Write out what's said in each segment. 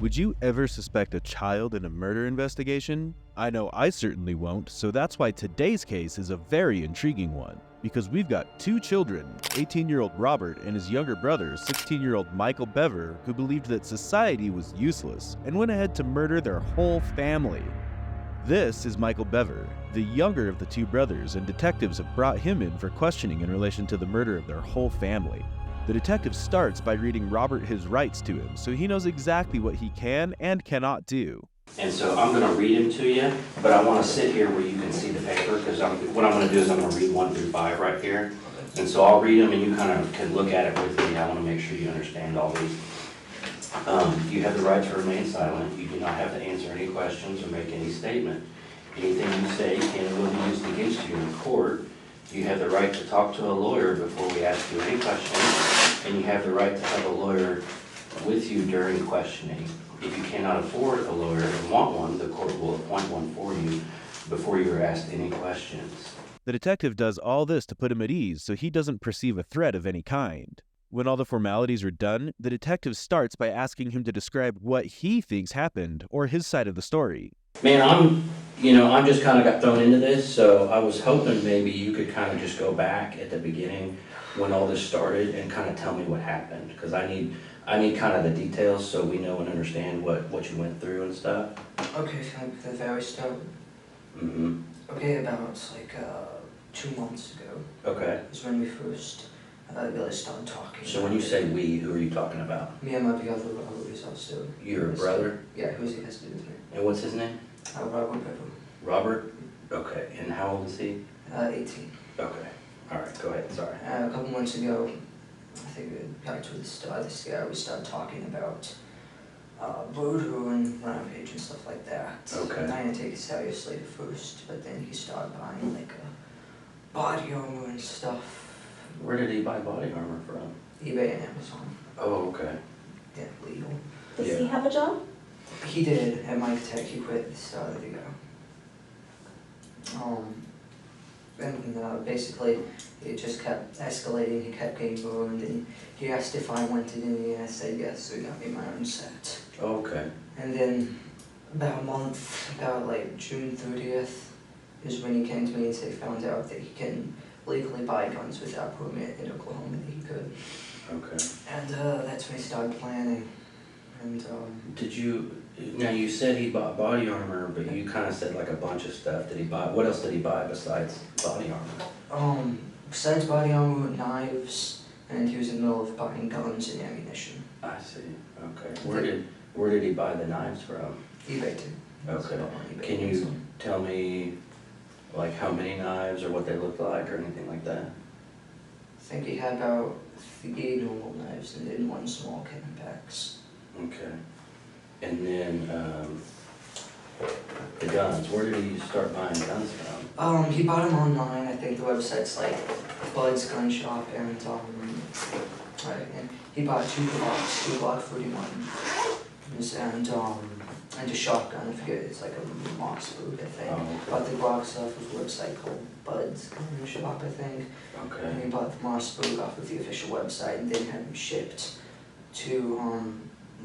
Would you ever suspect a child in a murder investigation? I know I certainly won't, so that's why today's case is a very intriguing one. Because we've got two children, 18-year-old Robert and his younger brother, 16-year-old Michael Bever, who believed that society was useless and went ahead to murder their whole family. This is Michael Bever, the younger of the two brothers, and detectives have brought him in for questioning in relation to the murder of their whole family. The detective starts by reading Robert his rights to him, so he knows exactly what he can and cannot do. And so I'm going to read them to you, but I want to sit here where you can see the paper, because what I'm going to do is I'm going to read 1 through 5 right here. And so I'll read them and you kind of can look at it with me. I want to make sure you understand all these. You have the right to remain silent. You do not have to answer any questions or make any statement. Anything you say can and will be used against you in court. You have the right to talk to a lawyer before we ask you any questions, and you have the right to have a lawyer with you during questioning. If you cannot afford a lawyer and want one, the court will appoint one for you before you are asked any questions. The detective does all this to put him at ease so he doesn't perceive a threat of any kind. When all the formalities are done, the detective starts by asking him to describe what he thinks happened, or his side of the story. Man, I'm just kind of got thrown into this, so I was hoping maybe you could kind of just go back at the beginning when all this started and kind of tell me what happened, because I need kind of the details so we know and understand what you went through and stuff. Okay, so like the very start. Mm-hmm. Okay, about like 2 months ago. Okay. Is when we first really started talking. So when you say we, who are you talking about? Me and my other brother is also. Your brother? Yeah, who's he has to do with me. And what's his name? Robert Bever. Robert? Okay. And how old is he? 18. Okay. All right. Go ahead. Sorry. A couple months ago, I think back to the start of this year, we started talking about voodoo and rampage and stuff like that. Okay. And I didn't take it seriously at first, but then he started buying like a body armor and stuff. Where did he buy body armor from? eBay and Amazon. Oh, okay. Yeah, legal. Does he have a job? He did at Mike Tech. He quit at the start of the year. And basically, it just kept escalating. He kept getting ruined, and he asked if I wanted any, and I said yes, so he got me my own set. Okay. And then about a month, about like June 30th, is when he came to me and said he found out that he can legally buy guns without permit in Oklahoma, that he could. Okay. And that's when he started planning. And Did you? Now you said he bought body armor, but you kind of said like a bunch of stuff. Did he buy? What else did he buy besides body armor? Besides body armor, knives, and he was in the middle of buying guns and ammunition. I see. Okay. Where did he buy the knives from? eBay too. Okay. eBay Can you tell me, like, how many knives or what they look like or anything like that? I think he had about 3 normal knives and then 1 small kit in packs. Okay. And then the guns. Where did he start buying guns from? He bought them online. I think the website's like Bud's Gun Shop, and he bought 2 Glocks, 2 Glock 31s, and a shotgun. I forget, it's like a Mossberg, I think. Oh, okay. Bought the Glocks off of a website called Bud's Gun Shop, I think. Okay. And he bought the Mossberg off of the official website, and then had them shipped to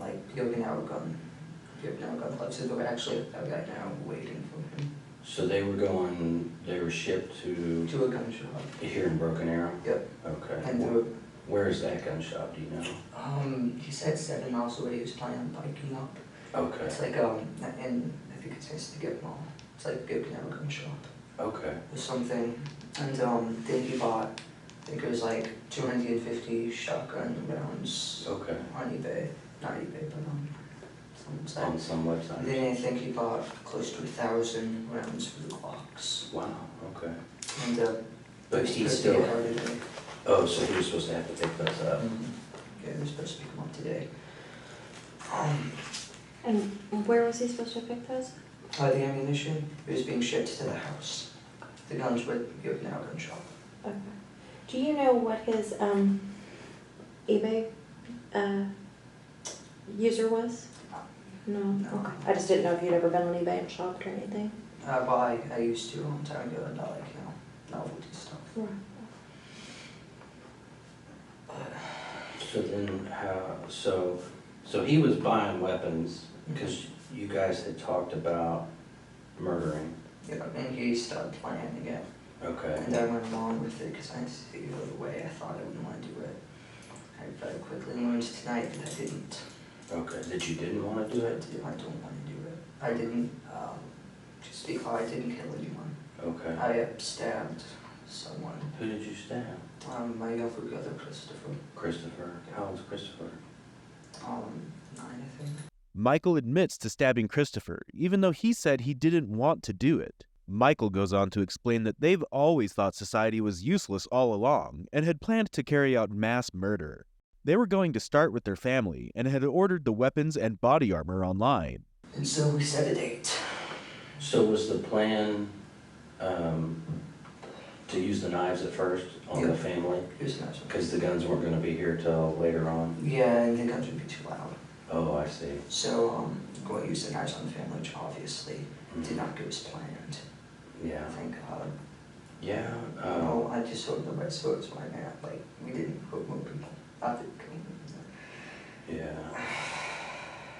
like the Okinawa gun club. So they're actually right now waiting for him. So they were shipped to a gun shop. here in Broken Arrow? Yep. Okay. And where is that gun shop, do you know? he said 7 miles away. He was planning on biking up. Okay. It's like and I think it's next to Gip Mall. It's like the Okinawa gun shop. Okay. Or something. And then he bought, I think it was like 250 shotgun rounds. Okay. On eBay. Not eBay, but some website. On some website. Then I think he bought close to 1,000 rounds for the Glocks. Wow, okay. And But he's supposed to still... get out today. Oh, so he was supposed to have to pick those up. Yeah, they're supposed to pick them up today. And where was he supposed to pick those? The ammunition, it was being shipped to the house. The guns were at the Okinawa gun shop. Okay. Do you know what his eBay user was? No. No. Okay. I just didn't know if you'd ever been on eBay and shopped or anything. Well, I used to a long time ago, not like, novelty stuff. Right. But So then how, so So he was buying weapons because you guys had talked about murdering. Yeah, and he started planning it. Okay. And I went along with it because I didn't see it the way I thought I would want to do it. I very quickly learned tonight that I didn't. Okay, that you didn't want to do it? I don't want to do it. I didn't, just because I didn't kill anyone. Okay. I stabbed someone. Who did you stab? My younger brother, Christopher. Christopher. How old's Christopher? 9, I think. Michael admits to stabbing Christopher, even though he said he didn't want to do it. Michael goes on to explain that they've always thought society was useless all along and had planned to carry out mass murder. They were going to start with their family and had ordered the weapons and body armor online. And so we set a date. So was the plan to use the knives at first on the family? Here's another one. Because the guns weren't going to be here till later on? Yeah, and the guns would be too loud. Oh, I see. So, going to use the knives on the family, which obviously did not go as planned. Yeah. Thank God. Yeah. No, I just hope nobody saw it, so I mean, like, we didn't hope more people. I did. Yeah.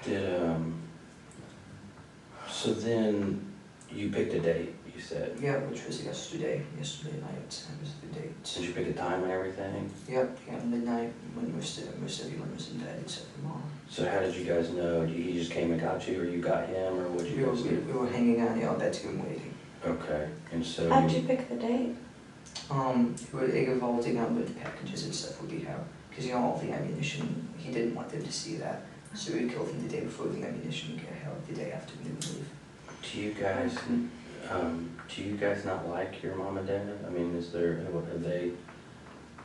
Did, so then you picked a date, you said? Yeah, which was yesterday night, that was the date. Did you pick a time and everything? Yep, yeah, midnight, when most everyone was in bed except for Mom. So how did you guys know? He just came and got you, or you got him, or what did you guys do? We were hanging out in the bedroom waiting. Okay, and so How did you pick the date? We were evolving on with the packages and stuff would be how, because you know, all the ammunition, he didn't want them to see that. So we killed him the day before the ammunition would get held, the day after we leave. Do you guys not like your mom and dad? I mean, have they,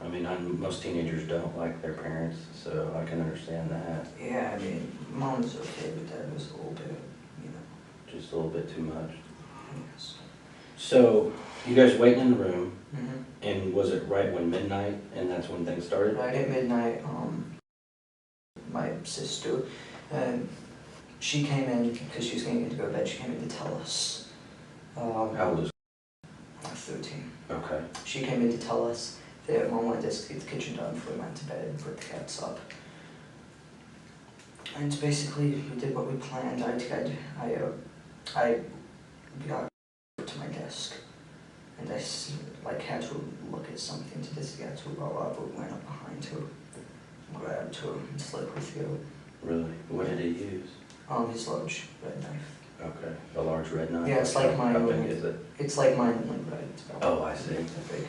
I mean, most teenagers don't like their parents, so I can understand that. Yeah, I mean, Mom was okay, but Dad was a little bit, you know. Just a little bit too much. Yes. So, you guys waiting in the room, Mm-hmm. and was it right when midnight, and that's when things started? Right at midnight, my sister, she came in, because she was getting to go to bed, she came in to tell us. How old is? 13. Okay. She came in to tell us that Mom wanted us to get the kitchen done before we went to bed and put the cats up. And basically, we did what we planned. I got to my desk, and I had to look at something to just get to roll up, but went up behind her, grabbed her, and slid her through. Really? What did he use? His large red knife. Okay. A large red knife? Yeah, it's like mine. How big is it? It's like mine, like red. It's about Oh, I see. that big.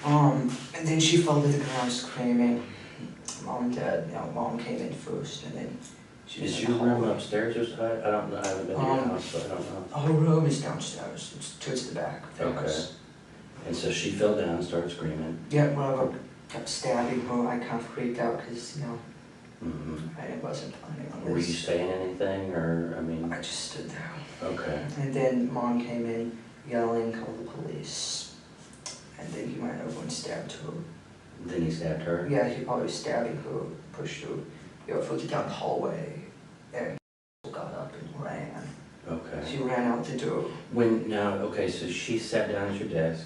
And then she fell to the ground screaming. Mom and Dad, Mom came in first, and then she was Is in your the room hallway. upstairs or something? I don't know, I haven't been to your house, so I don't know. Her room is downstairs. It's towards the back of the Okay. house. And so she fell down and started screaming. Yeah, whatever. Kept stabbing her. I kind of freaked out because, Mm-hmm. I wasn't planning on Were you this. saying anything, or, I mean? I just stood there. Okay. And then Mom came in yelling, call the police. And then he went over and stabbed her. Then he stabbed her? Yeah, he probably was stabbing her, pushed her, further down the hallway, and got up and ran. Okay. She ran out the door. Okay, so she sat down at your desk,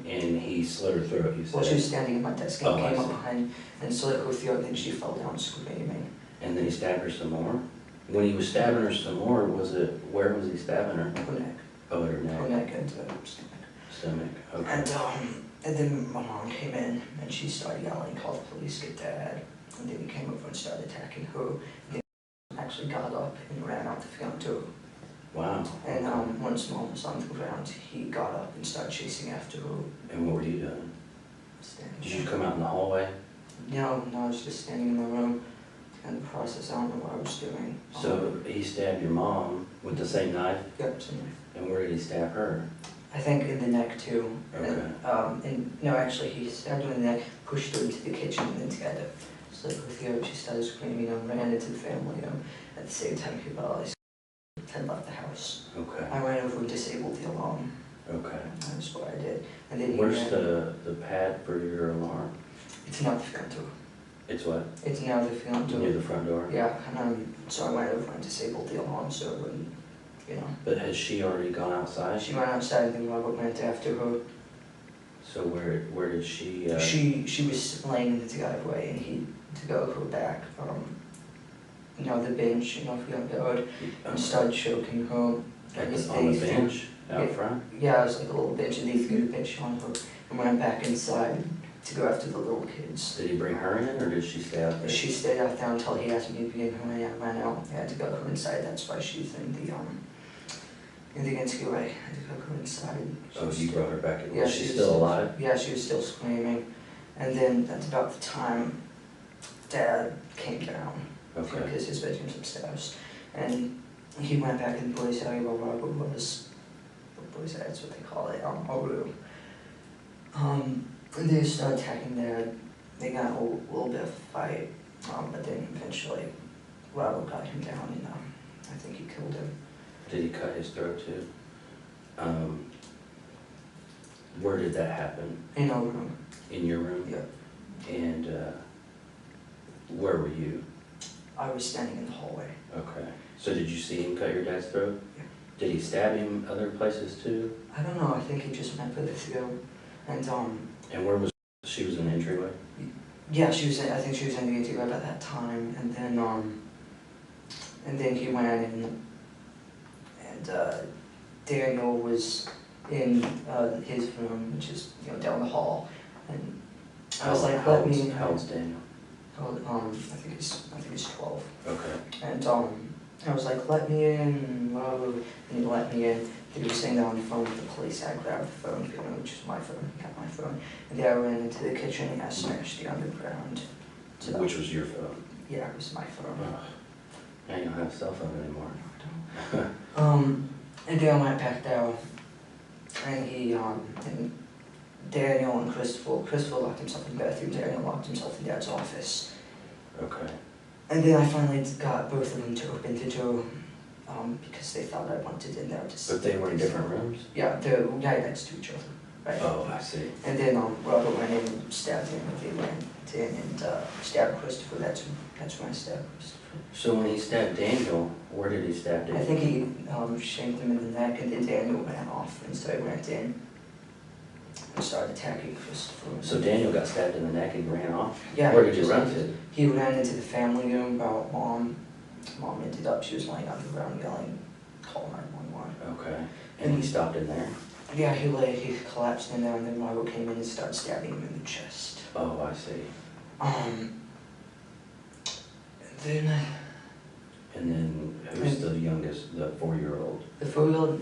and he slit her throat, you said? Well, she was standing at my desk and Oh, I came up see. behind and slit her throat, and then she fell down screaming. And then he stabbed her some more? When he was stabbing her some more, where was he stabbing her? Her neck. Oh, at her Her neck? neck and stomach. Stomach, okay. And then my mom came in and she started yelling, call the police, get Dad. And then he came over and started attacking her. And then actually got up and ran out the front door. Wow. And once Mom was on the ground, he got up and started chasing after her. And what were you doing? Standing Did you there. come out in the hallway? No, I was just standing in my room. In the process, I don't know what I was doing. So he stabbed your mom with the same knife? Yep, somewhere. And where did he stab her? I think in the neck too. Okay. And no, actually, he stabbed her in the neck, pushed her into the kitchen, and then together. Slit her throat. She started screaming and ran into the family. At the same time, he realized had left the house. Okay. I went over and disabled the alarm. Okay. That's what I did. And then he Where's ran. the pad for your alarm? It's not the front door. It's what? It's now the front door. Near the front door? Yeah, and so I went over and disabled the alarm so it wouldn't, But has she already gone outside? She went outside and then Robert went after her. So where did she? She was laying in the driveway and he, to go her back, the bench in our front yard and started choking her. On the bench out Yeah. front? Yeah, it was like a little bench, and he threw the bench on her and went back inside to go after the little kids. Did he bring her in, or did she stay out there? She stayed out there until he asked me to be in her, and I ran out. I had to go her inside. That's why she's in the NCUA. I had to go her inside. You brought her back in. Yeah, Was she still alive? Yeah, she was still screaming. And then that's about the time Dad came down. Okay. Because his bedroom's upstairs. And he went back in the boys' area where Robert was. The boys' area, that's what they call it, our room. And they started attacking Dad. They got a little bit of a fight. But then eventually Robert got him down, and I think he killed him. Did he cut his throat too? Where did that happen? In our room. In your room? Yeah. And where were you? I was standing in the hallway. Okay. So did you see him cut your dad's throat? Yeah. Did he stab him other places too? I don't know, I think he just went for the throat. And where was she? Was in the entryway? Yeah, I think she was in the entryway at that time, and then he went in, and Daniel was in his room, which is down the hall, and I was like, let me. How old's Daniel? I think he's 12. Okay. And I was like, let me in, and he let me in. He was sitting there on the phone with the police. I grabbed the phone, which is my phone. He got my phone. And then I ran into the kitchen and I smashed the underground. So, Which was your phone? Yeah, it was my phone. Oh. Now you don't have a cell phone anymore. And then I went back down, and and Daniel and Christopher locked himself in the bathroom. Daniel locked himself in Dad's office. Okay. And then I finally got both of them to open the door, because they thought I wanted in there to. But they were in different rooms? Yeah, they're right next to each other. Right. Oh, I see. And then Robert went in and stabbed him. They went in and stabbed Christopher. That's when I stabbed Christopher. So when he stabbed Daniel, where did he stab Daniel? I think he shanked him in the neck, and then Daniel ran off, and so I went in and started attacking Christopher. So Daniel got stabbed in the neck and he ran off? Yeah. Where did you run to? He ran into the family room about Mom. Mom ended up, she was laying on the ground yelling, call 911. Okay. And he stopped in there? Yeah, he collapsed in there, and then Robert came in and started stabbing him in the chest. Oh, I see. And then who's the youngest, the 4-year-old? The 4-year-old,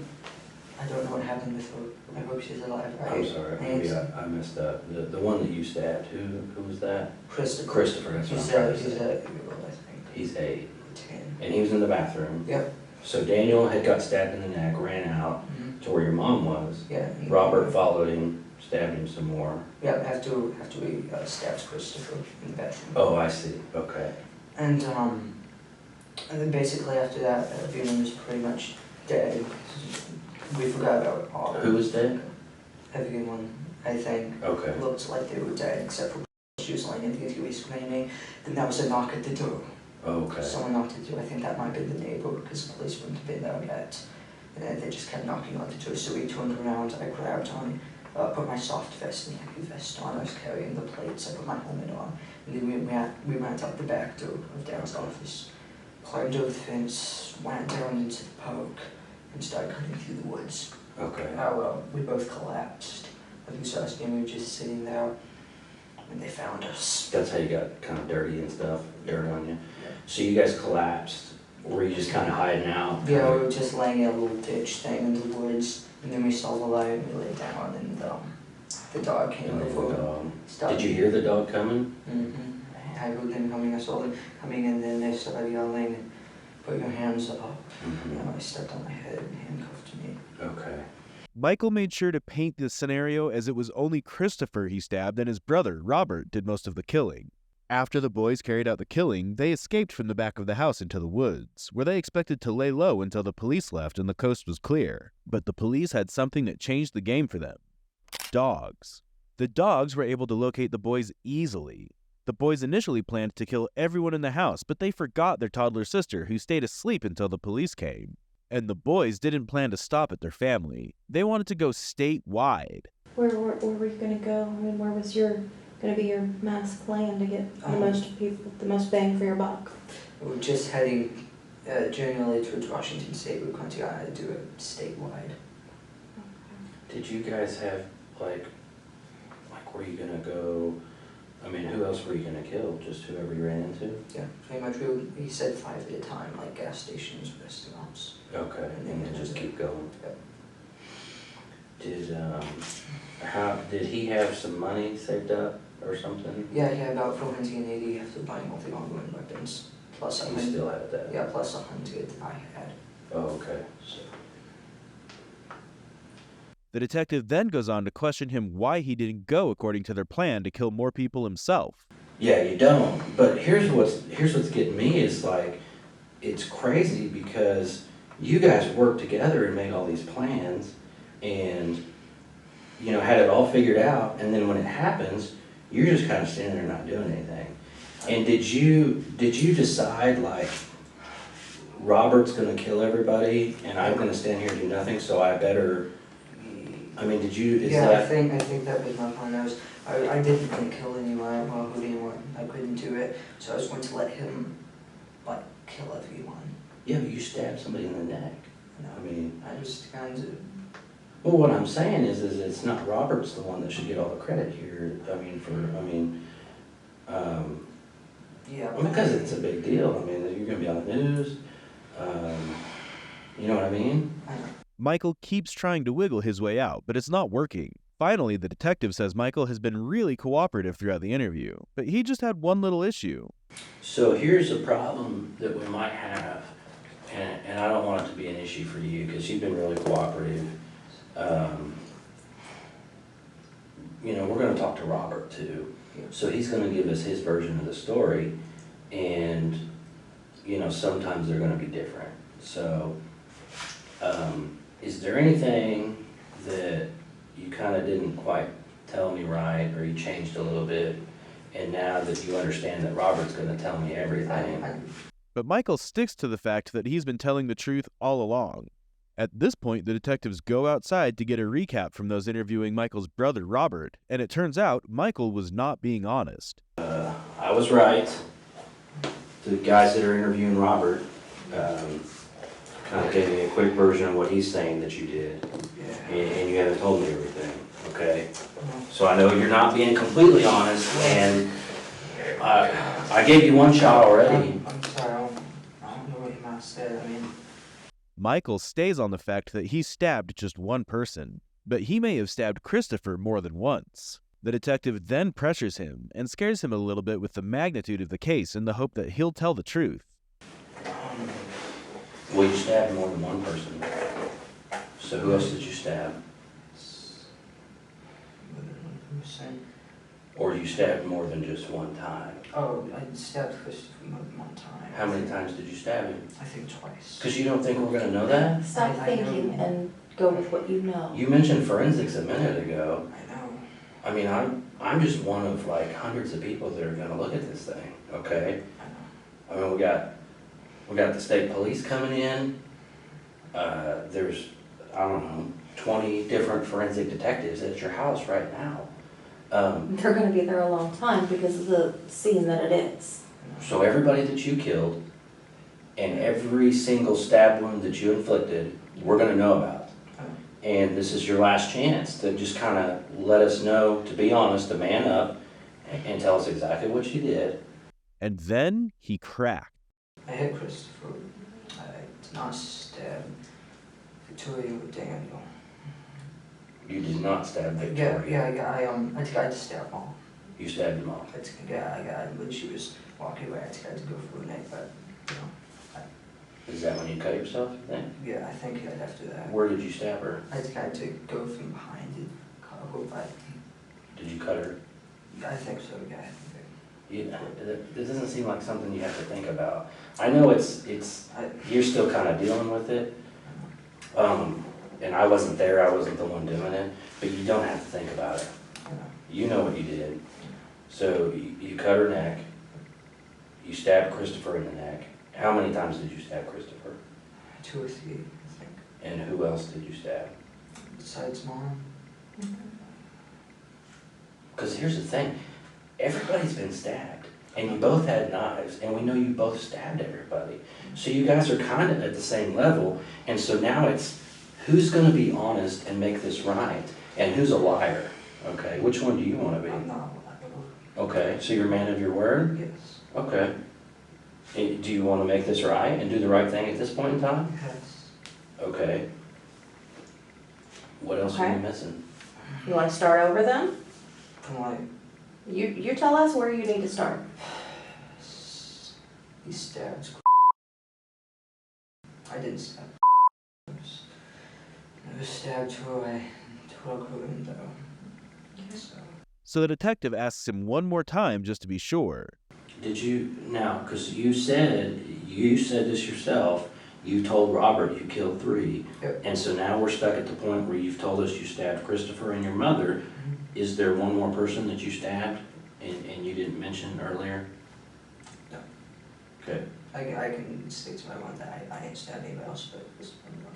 I don't know what happened with her. I hope she's alive. I'm sorry, maybe I messed up. The one that you stabbed, who was that? Christopher. Christopher, that's what I'm He's trying to 8-year-old, I think. He's 8. 10. And he was in the bathroom. Yep. So Daniel had got stabbed in the neck, ran out to where your mom was. Yeah. Robert followed him, stabbed him some more. Yeah, after we stabbed Christopher in the bathroom. Oh, I see. Okay. And then basically after that, everyone was pretty much dead. We forgot about all. Who was dead? Everyone, I think, Okay. looked like they were dead, except for she was lying in the NTUA screaming, and that was a knock at the door. Okay. Someone knocked at the door. I think that might have been the neighbor, because the police wouldn't have been there yet. And then they just kept knocking on the door, so we turned around, I grabbed on, put my soft vest and heavy vest on, I was carrying the plates, I put my helmet on, and then we went out the back door of Dad's office, climbed over the fence, went down into the park, and started cutting through the woods. Okay. We both collapsed. I think so, and we were just sitting there, and they found us. That's how you got kind of dirty and stuff, dirt on you. So you guys collapsed. Were you just kind of hiding out? Yeah, we were just laying in a little ditch thing in the woods, and then we saw the light, and we lay down, and the dog came over. Did you hear the dog coming? Mm-hmm. I heard them coming, I saw them coming, and then they started yelling, and put your hands up. Mm-hmm. I stepped on my head and handcuffed me. Okay. Michael made sure to paint the scenario as it was only Christopher he stabbed and his brother, Robert, did most of the killing. After the boys carried out the killing, they escaped from the back of the house into the woods, where they expected to lay low until the police left and the coast was clear. But the police had something that changed the game for them. Dogs. The dogs were able to locate the boys easily. The boys initially planned to kill everyone in the house, but they forgot their toddler sister, who stayed asleep until the police came. And the boys didn't plan to stop at their family. They wanted to go statewide. Where were you going to go? I mean, where was going to be your mass plan to get the most people, the most bang for your buck? We're just heading generally towards Washington State. We're going to do it statewide. Did you guys have, like, were you gonna go, I mean, who else were you gonna kill? Just whoever you ran into? Yeah, pretty much. He said 5 at a time, like gas stations, restaurants. Okay, and then just keep going? Yep. Did he have some money saved up or something? Yeah, he had about 480 after buying all the ongoing weapons. Plus You still had that? Yeah, plus 100 I had. Oh, okay. So. The detective then goes on to question him why he didn't go according to their plan to kill more people himself. Yeah, you don't. But here's what's getting me is like, it's crazy because you guys worked together and made all these plans and, you know, had it all figured out, and then when it happens, you're just kind of standing there not doing anything. And did you decide, like, Robert's gonna kill everybody and I'm gonna stand here and do nothing, so I better, I mean, did you, is yeah, that? I think that was my plan. I didn't want to kill anyone, well, who didn't want, I couldn't do it, so I was going to let him, like, kill everyone. Yeah, but you stabbed somebody in the neck. No, I mean, I just kind of, well, what I'm saying is it's not Robert's the one that should get all the credit here. I mean, yeah. because it's a big deal. I mean, you're gonna be on the news. You know what I mean? I know. Michael keeps trying to wiggle his way out, but it's not working. Finally, the detective says Michael has been really cooperative throughout the interview, but he just had one little issue. So here's a problem that we might have, and I don't want it to be an issue for you because you've been really cooperative. You know, we're gonna talk to Robert too. So he's gonna give us his version of the story, and, you know, sometimes they're gonna be different. So, is there anything that you kind of didn't quite tell me right, or you changed a little bit, and now that you understand that Robert's gonna tell me everything? But Michael sticks to the fact that he's been telling the truth all along. At this point, the detectives go outside to get a recap from those interviewing Michael's brother, Robert, and it turns out Michael was not being honest. I was right. The guys that are interviewing Robert kind of gave me a quick version of what he's saying that you did, and you haven't told me everything, okay? So I know you're not being completely honest, and I gave you one shot already. I'm sorry, I don't know what you might have said. I mean, Michael stays on the fact that he stabbed just one person, but he may have stabbed Christopher more than once. The detective then pressures him and scares him a little bit with the magnitude of the case in the hope that he'll tell the truth. Well, you stabbed more than one person. So who else did you stab? Or you stabbed more than just one time? Oh, I stabbed Christopher more than one time. How many times did you stab him? I think twice. Because you don't think we're gonna know that? Stop I thinking know. and go with what you know. You mentioned forensics a minute ago. I know. I mean, I'm just one of like hundreds of people that are gonna look at this thing, okay? I know. I mean, we got the state police coming in. There's, I don't know, 20 different forensic detectives at your house right now. They're gonna be there a long time because of the scene that it is. So everybody that you killed and every single stab wound that you inflicted, we're gonna know about. And this is your last chance to just kind of let us know, to be honest, to man up and tell us exactly what you did. And then he cracked. I hit Christopher. I did not stab Victoria or Daniel. You did not stab Victoria. I tried to stab Mom. You stabbed them all. When she was walking away, I tried to go for a neck, but, you know, Is that when you cut yourself, you think? yeah, I think right after that. Where did you stab her? I tried to go from behind the cargo, but Did you cut her? I think so, yeah. This doesn't seem like something you have to think about. I know you're still kind of dealing with it. And I wasn't there, I wasn't the one doing it, but you don't have to think about it. You know what you did. So you cut her neck, you stabbed Christopher in the neck. How many times did you stab Christopher? 2 or 3, I think. And who else did you stab? Besides Mom. Because here's the thing, everybody's been stabbed. and you both had knives, and we know you both stabbed everybody. So you guys are kind of at the same level, and so now it's who's going to be honest and make this right, and who's a liar, okay? Which one do you want to be? I'm not allowed. Okay, so you're a man of your word? Yes. Okay. Do you want to make this right and do the right thing at this point in time? Yes. Okay. What else are Okay. you missing? You want to start over then? From like, You tell us where you need to start. he stabbed. I didn't stab. I was stabbed to a window. So the detective asks him one more time just to be sure. Did you, now, because you said this yourself, you told Robert you killed 3. Yep. And so now we're stuck at the point where you've told us you stabbed Christopher and your mother. Is there one more person that you stabbed and you didn't mention earlier? No. Okay. I can stick to my one that I ain't stabbed anybody else, but this one nothing.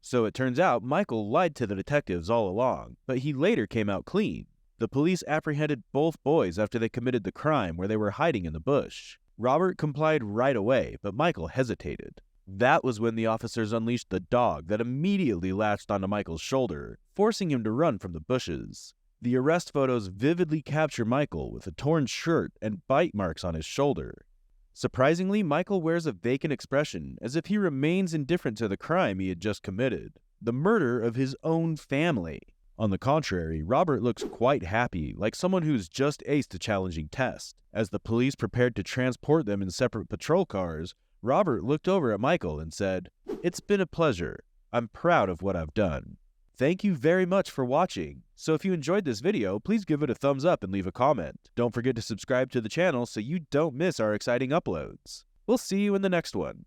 So it turns out Michael lied to the detectives all along, but he later came out clean. The police apprehended both boys after they committed the crime where they were hiding in the bush. Robert complied right away, but Michael hesitated. That was when the officers unleashed the dog that immediately latched onto Michael's shoulder, forcing him to run from the bushes. The arrest photos vividly capture Michael with a torn shirt and bite marks on his shoulder. Surprisingly, Michael wears a vacant expression, as if he remains indifferent to the crime he had just committed, the murder of his own family. On the contrary, Robert looks quite happy, like someone who's just aced a challenging test. As the police prepared to transport them in separate patrol cars, Robert looked over at Michael and said, "It's been a pleasure. I'm proud of what I've done." Thank you very much for watching. So if you enjoyed this video, please give it a thumbs up and leave a comment. Don't forget to subscribe to the channel so you don't miss our exciting uploads. We'll see you in the next one.